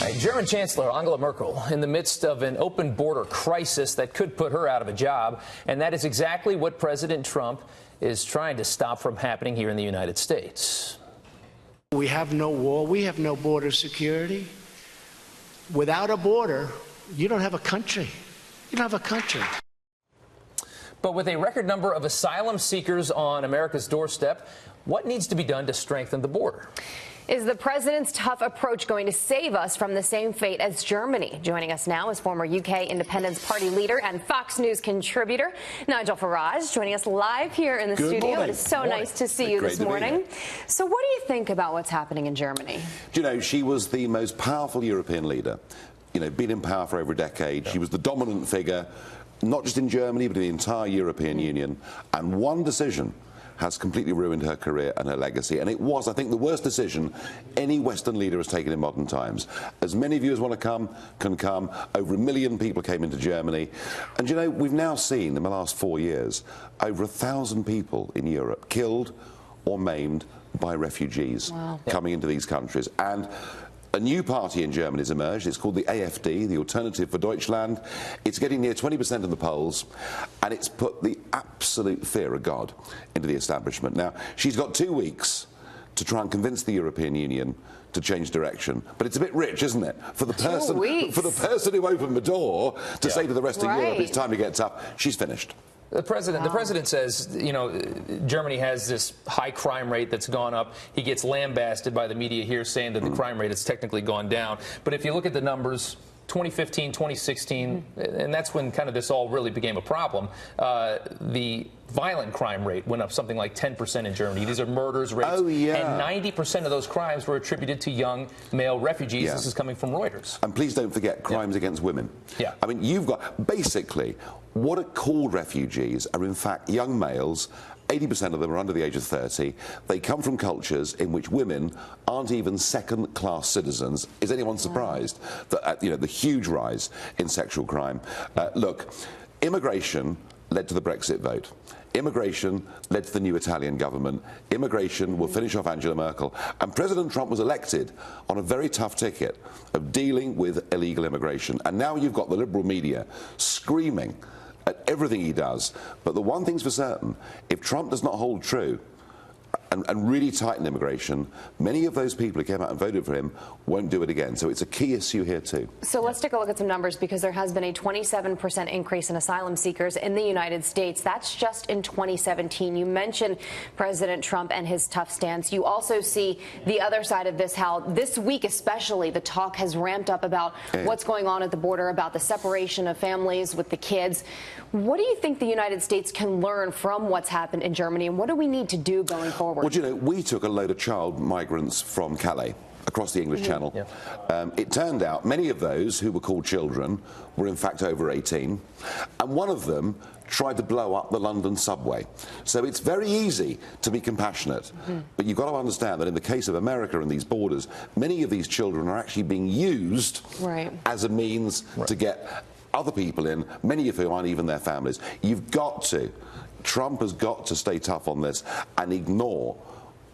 Right. German Chancellor Angela Merkel in the midst of an open border crisis that could put her out of a job. And that is exactly what President Trump is trying to stop from happening here in the United States. We have no wall. We have no border security. Without a border, you don't have a country. You don't have a country. But with a record number of asylum seekers on America's doorstep, what needs to be done to strengthen the border? Is the president's tough approach going to save us from the same fate as Germany? Joining us now is former UK Independence Party leader and Fox News contributor Nigel Farage, joining us live here in the studio. Morning. It is so nice to see you this morning. So what do you think about what's happening in Germany? Do you know, she was the most powerful European leader. You know, been in power for over a decade. Yeah. She was the dominant figure, not just in Germany, but in the entire European Union. And one decision has completely ruined her career and her legacy. And it was, I think, the worst decision any Western leader has taken in modern times. As many of you as want to come, can come. Over 1 million people came into Germany. And, you know, we've now seen in the last 4 years over 1,000 people in Europe killed or maimed by refugees coming into these countries. And a new party in Germany has emerged. It's called the AfD, the Alternative for Deutschland. It's getting near 20% in the polls, and it's put the absolute fear of God into the establishment. Now, she's got 2 weeks to try and convince the European Union to change direction. But it's a bit rich, isn't it? For the person who opened the door to say to the rest of Europe, it's time to get tough. She's finished. The president says, you know, Germany has this high crime rate that's gone up. He gets lambasted by the media here saying that the crime rate has technically gone down. But if you look at the numbers, 2015, 2016, and that's when kind of this all really became a problem, the violent crime rate went up something like 10% in Germany. These are murders rates. Oh, yeah. And 90% of those crimes were attributed to young male refugees. Yeah. This is coming from Reuters. And please don't forget crimes against women. Yeah. I mean, you've got, basically, what are called refugees are in fact young males. 80% of them are under the age of 30. They come from cultures in which women aren't even second-class citizens. Is anyone surprised that, you know, the huge rise in sexual crime? Look, immigration led to the Brexit vote. Immigration led to the new Italian government. Immigration will finish off Angela Merkel. And President Trump was elected on a very tough ticket of dealing with illegal immigration. And now you've got the liberal media screaming at everything he does. But the one thing's for certain, if Trump does not hold true and really tighten immigration, many of those people who came out and voted for him won't do it again. So it's a key issue here too. So let's take a look at some numbers, because there has been a 27% increase in asylum seekers in the United States. That's just in 2017. You mentioned President Trump and his tough stance. You also see the other side of this, how this week especially the talk has ramped up about what's going on at the border, about the separation of families with the kids. What do you think the United States can learn from what's happened in Germany, and what do we need to do going forward? Well, you know, we took a load of child migrants from Calais across the English Channel. It turned out many of those who were called children were in fact over 18, and one of them tried to blow up the London subway. So it's very easy to be compassionate, but you've got to understand that in the case of America and these borders, many of these children are actually being used as a means to get other people in, many of whom aren't even their families. Trump has got to stay tough on this and ignore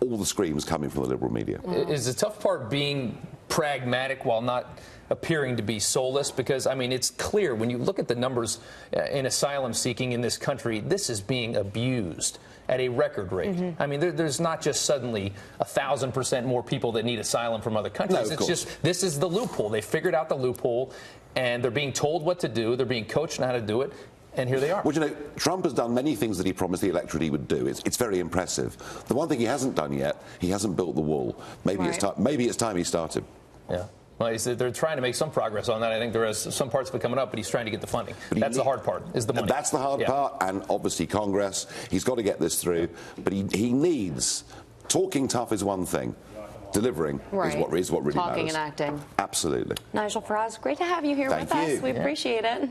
all the screams coming from the liberal media. Is the tough part being pragmatic while not appearing to be soulless? Because, I mean, it's clear when you look at the numbers in asylum seeking in this country, this is being abused at a record rate. I mean, there's not just suddenly 1,000% more people that need asylum from other countries. It's just, this is the loophole. They figured out the loophole, and they're being told what to do. They're being coached on how to do it. And here they are. Well, you know, Trump has done many things that he promised the electorate he would do. It's very impressive. The one thing he hasn't done yet, he hasn't built the wall. Maybe it's time he started. Yeah. Well, they're trying to make some progress on that. I think there is some parts of it coming up, but he's trying to get the funding. That's the hard part, is the money. That's the hard part, and obviously Congress, he's got to get this through. But he needs, talking tough is one thing. Delivering is what really matters. Talking and acting. Absolutely. Nigel Farage, great to have you here with us. We appreciate it.